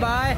Bye.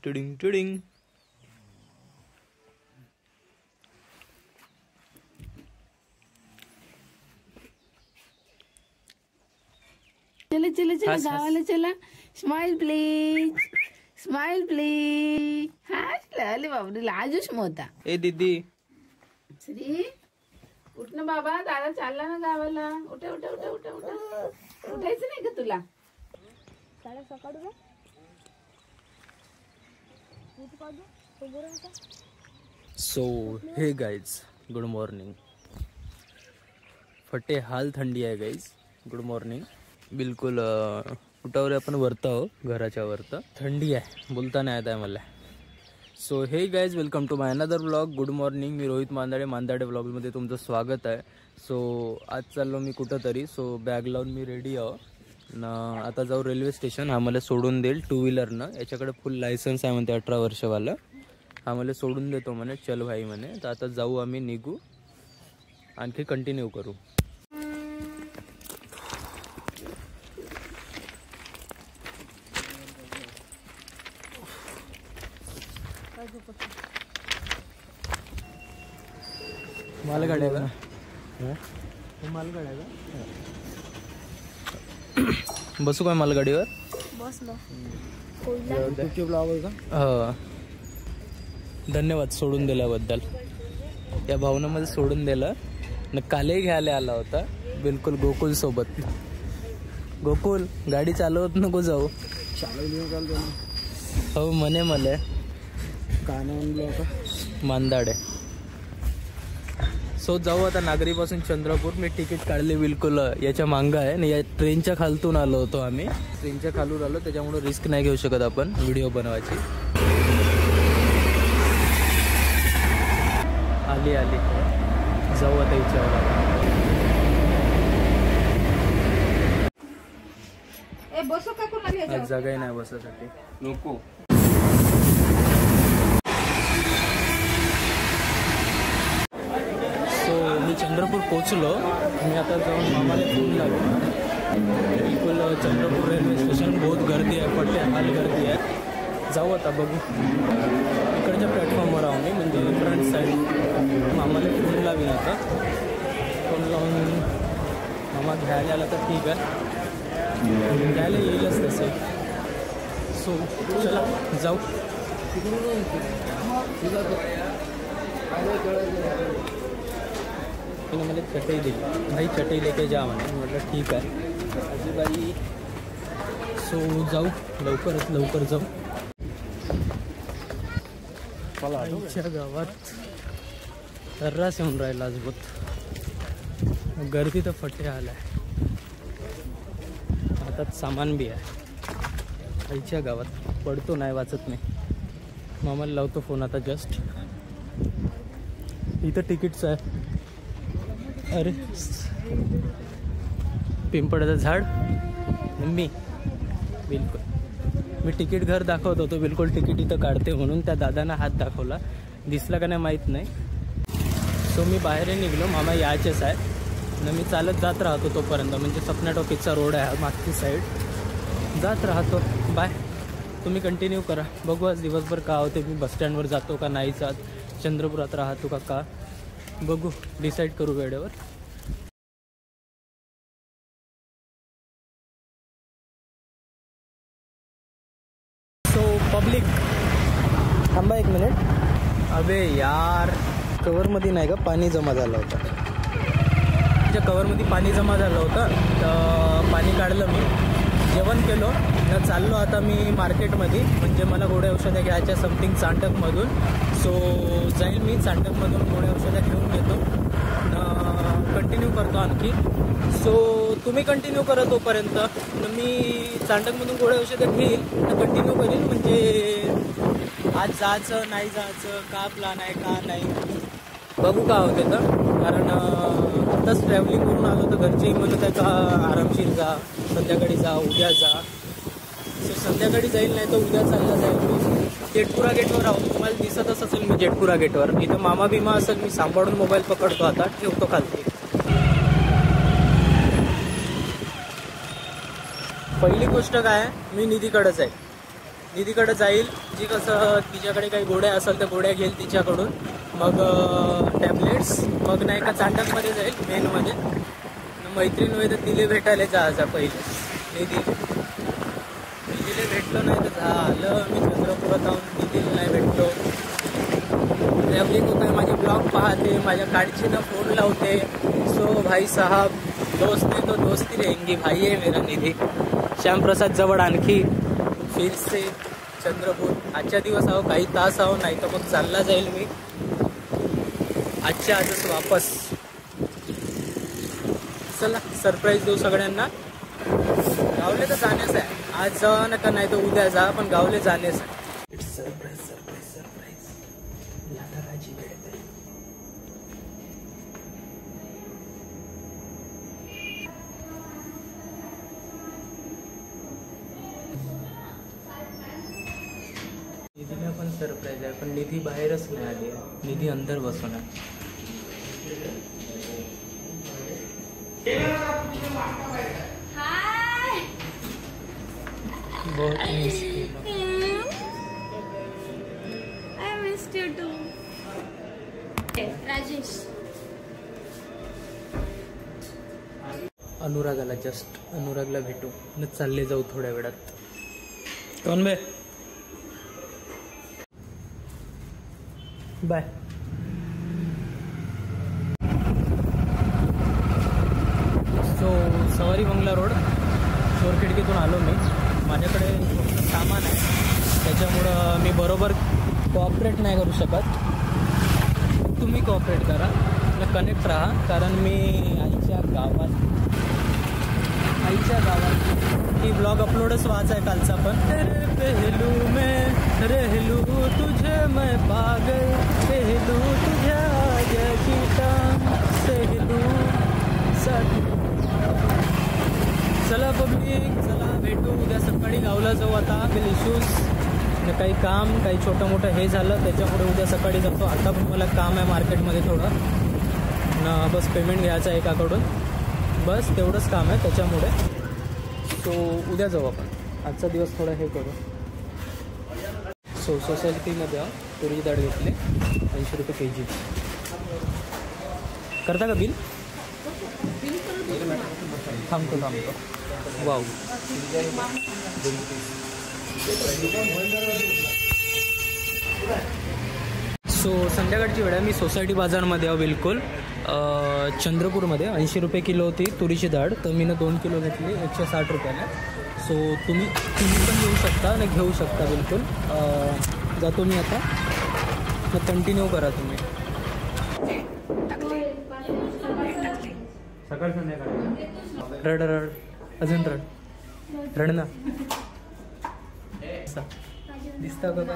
Tiding tiding. चला चला चला गावाला चला. Smile please. Smile please. अरे बाबरे लाजूच मोता. ए दीदी. श्री उठ ना बाबा. दादा चालला ना गावाला. उठा उठा उठा उठा उठा. उठायचं नाही का तुला? So hey guys good morning. फटे हाल थंडी आहे गाइज. Good morning. बिलकुल उठावले आपण वरत आहो घराच्या वरत. थंडी आहे बोलता नाही येत आहे मला. So hey guys welcome to my another vlog. Good morning. मी रोहित मांदाडे व्लॉगमध्ये तुमचं स्वागत आहे. सो आज चाललो मी कुठं तरी. सो बॅग लावून मी रेडी आहो ना. आता जाऊ रेल्वे स्टेशन. हा मला सोडून देईल 2 व्हीलरनं. याच्याकडे फुल लायसन्स आहे म्हणते 18 वर्षवाला. हा मला सोडून देतो म्हणे. चल भाई म्हणे. तर आता जाऊ आम्ही निघू आणखी कंटिन्यू करू. मालगाड्या का? मालगाड्या का? बसू काय मालगाडीवर? बसलो. धन्यवाद सोडून दिल्याबद्दल. या भावना मध्ये सोडून दिलं न. कालही घ्यायला आला होता बिलकुल गोकुल सोबत. गोकुल गाडी चालवत नको जाऊ. हो म्हणे मला. मांदाडे. सो जाऊ आता नागरीपासून चंद्रपूर. मी तिकीट काढले बिलकुल याच्या मागं आहे आणि या ट्रेनच्या खालतून आलो होतो आम्ही. ट्रेनच्या खालून आलो त्याच्यामुळे रिस्क नाही घेऊ शकत आपण व्हिडिओ बनवायची. आली आली. जाऊ आता विचारायला. जागाही नाही बसासाठी. नको. मी चंद्रपूर पोचलो. मी आता जाऊन मामाला फोन लागलो. बिलकुल चंद्रपूर रेल्वे स्टेशन बहुत गर्दी आहे. पट्टे हाल गर्दी आहे. जाऊ आता बघू. इकडच्या प्लॅटफॉर्मवर आहो मी म्हणजे फ्रंट साईड. मामाला फोन लावीन आता. फोन लावून मामा घ्यायला आला तर ठीक आहे. घ्यायला येईलच तसे. सो चला जाऊ. तिने मला चटई दिली. भाई चटई लेके जा म्हणे. म्हटलं ठीक आहे आजीबाई. सो जाऊ लवकर जाऊ. आईच्या गावात सर्रास येऊन राहिला आज बहुत. गर्दी तर फटे आला आहे. हातात सामान बी आहे. आईच्या गावात पडतो नाही वाचत नाही. मामाला लावतो फोन आता जस्ट. इथं तिकीटचं आहे. अरे पिंपळाचं झाड. मी बिलकुल मी तिकीट घर दाखवत होतो. बिलकुल तिकीट इथं काढते म्हणून त्या दादांना हात दाखवला. दिसला का नाही माहीत नाही. सो मी बाहेर निघलो. मामा यायचेच आहे ना. मी चालत जात राहतो तोपर्यंत. म्हणजे सपना टॉकीजचा रोड आहे मागची साईड. जात राहतो. बाय. तुम्ही कंटिन्यू करा. बघू आज दिवसभर का होते. मी बसस्टँडवर जातो का नाही जात. चंद्रपुरात राहतो का बघू. डिसाईड करू वेळेवर. सो पब्लिक थांबा 1 मिनिट. अबे यार कवरमध्ये नाही का पाणी जमा झालं होतं. त्या कवरमध्ये पाणी जमा झालं होतं तर पाणी काढलं मी. जेवण केलो न. चाललो आता मी मार्केटमध्ये. म्हणजे मला गोळ्या औषधं घ्यायच्या समथिंग चांटकमधून. सो जाईल मी चांटकमधून गोळ्या औषधं घेऊन घेतो न. कंटिन्यू करतो आणखी. सो तुम्ही कंटिन्यू करा तोपर्यंत. मी चांटकमधून गोळ्या औषधं घेईल न कंटिन्यू करीन. म्हणजे आज जायचं नाही जायचं का प्लॅन आहे का नाही बघू का होते तर. कारण आताच ट्रॅव्हलिंग करून आलो तर घरचेही म्हणत आहे का आरामशीर जा, संध्याकाळी जा, उद्या जा. संध्याकाळी जाईल नाही तर उद्या चालला जाईल मी. जेटपुरा गेटवर आहोत, तुम्हाला दिसतच असेल मी जेटपुरा गेटवर. इथं मामा बिमा असेल, मी सांभाळून मोबाईल पकडतो आता, ठेवतो खालती. पहिली गोष्ट काय आहे, मी निधीकडेच आहे. निधीकडे जाईल, जी कसं तिच्याकडे काही गोळ्या असेल त्या गोळ्या घेईल तिच्याकडून, मग टॅबलेट्स, मग नाही का चांडकमध्ये जाईल मेनमध्ये. मैत्रीण वगैरे तर तिला भेटायला जा पहिले. निधीला भेटलो नाही तर झालं, मी चंद्रपुरात जाऊन निधीला नाही भेटलो. ट्रॅव्हलिंग होत आहे, माझे ब्लॉग पाहते, माझ्या काळजीनं फोन लावते. सो भाई साहब, दोस्ती तो दोस्ती रहेंगी, भाई आहे मेरा निधी. श्यामप्रसाद जवळ आणखी फिर से चंद्रपूर. आजच्या दिवस आहो, काही तास आहो, नाही तर मग चालला जाईल मी आजच्या आजच वापस. चला सरप्राईज देऊ सगळ्यांना. गावले तर जाण्याच आहे, आज जावा नका नाही तर उद्या जा, पण गावले जाण्याच आहे. It's surprise surprise surprise. यादराची भेटते. निधीला पण सरप्राईज आहे, पण निधी बाहेरच नाही आली आहे. निधी अंदर बसून आहे. बहुत miss I missed you too. Rajesh. अनुरागाला अनुरागला भेटू न चालले जाऊ थोड्या वेळात. कोण बे बाय. सो सवारी बंगला रोड चोरखिडकीतून आलो मी. माझ्याकडे सामान आहे, त्याच्यामुळं मी बरोबर कोऑपरेट नाही करू शकत. तुम्ही कोऑपरेट करा, कनेक्ट राहा, कारण मी आईच्या गावात ही ब्लॉग अपलोडच व्हायचा आहे कालचा पण. पहलू में रहलू तुझे मैं पागल, पहलू तुझ्या जगीता सहलू. चला पब्लिक, चला भेटू उद्या सकाळी. गावला जाऊ आता. इश्यूज, काही काम, काही छोटं मोठं हे झालं, त्याच्यामुळे उद्या सकाळी जातो. आता पण मला काम आहे मार्केटमध्ये थोडं न, बस पेमेंट घ्यायचं आहे एकाकडून, बस तेवढंच काम आहे त्याच्यामुळे. सो उद्या जाऊ आपण. आजचा दिवस थोडा हे करू. सो सोसायटीमध्ये तुरीची डाळ घेतली 80 रुपये kg. करता का बिल? थांबतो. वाव. सो संध्याकाळची वेळ आहे. मी सोसायटी बाजारमध्ये आहो बिलकुल, चंद्रपूरमध्ये. 80 रुपये किलो होती तुरीची डाळ, तर मी 2 किलो घेतली 160 रुपयाला. सो तुम्ही पण घेऊ शकता आणि घेऊ शकता बिलकुल. जातो मी आता, तर कंटिन्यू करा तुम्ही. सकाळ संध्याकाळ रड अजून रड ना. दिसता का काय?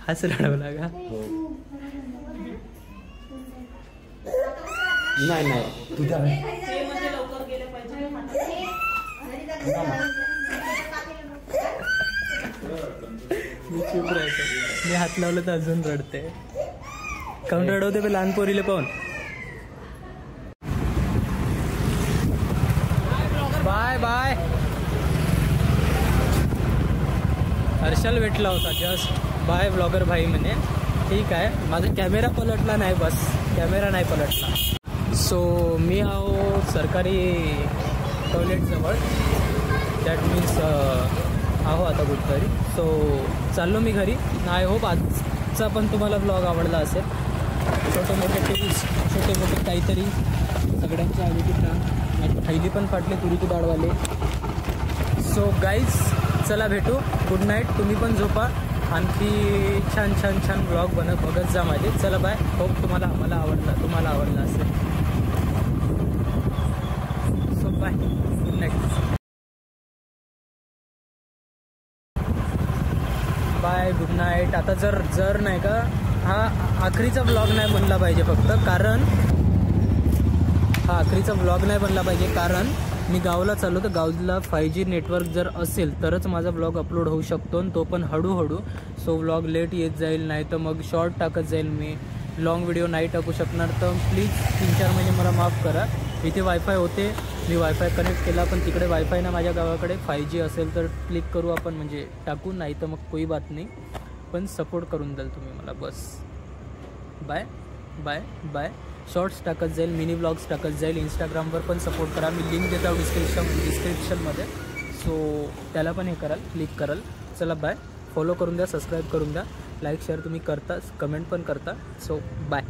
हाच रडवला का? नाही तुझ्या मी चूप राहतो. मी हात लावलं तर अजून रडते. काऊन रडवते बे लहान पोरीले पाहून? Bye bye. हर्षल भेटला होता जस्ट. बाय ब्लॉगर भाई म्हणे. ठीक आहे, माझा कॅमेरा पलटला नाही, बस कॅमेरा नाही पलटला. सो मी आहो सरकारी टॉयलेटजवळ, दॅट मीन्स आहो आता कुठतरी. सो चाललो मी घरी. आय होप आजचा पण तुम्हाला ब्लॉग आवडला असेल. छोटे मोठे टिप्स, छोटे मोठे काहीतरी सगळ्यांच्या आवडीचा. माझी थैली पण फाटले तुरीची डाळवाले. सो गाईज चला भेटू. Good night. तुम्ही पण झोपा. आणखी छान छान छान ब्लॉग बघत जा माझे. चला बाय. होप तुम्हाला तुम्हाला आवडला असेल. So bye, good night. Bye, good night. आता आता जर नाही का हा आखरीचा ब्लॉग नाही बनला पाहिजे फक्त, कारण हा आखरीचा ब्लॉग नाही बनला पाहिजे कारण मी गावाला चाललो, तर गावाला 5G नेटवर्क जर असेल तरच माझा ब्लॉग अपलोड होऊ शकतो, आणि तो पण हळूहळू. सो ब्लॉग लेट येत जाईल, नाही तर मग शॉर्ट टाकत जाईल मी, लॉंग व्हिडिओ नाही टाकू शकणार. तर प्लीज 3-4 महिने मला माफ करा. इथे वायफाय होते, मी वायफाय कनेक्ट केला, पण तिकडे वायफाय ना माझ्या गावाकडे. 5G असेल तर क्लिक करू आपण, म्हणजे टाकू, नाही तर मग कोई बात नाही. पण सपोर्ट करून द्याल तुम्ही मला बस. Bye bye bye. शॉर्ट्स टाकत जाईल, मिनी ब्लॉग्स टाकत जाईल. इंस्टाग्रामवर पण सपोर्ट करा, मी लिंक देतो डिस्क्रिप्शनमध्ये. सो त्याला पण हे कराल, क्लिक कराल. चला बाय. फॉलो करून द्या, सबस्क्राईब करून द्या, लाईक शेअर तुम्ही करताच, कमेंट पण करता. So bye.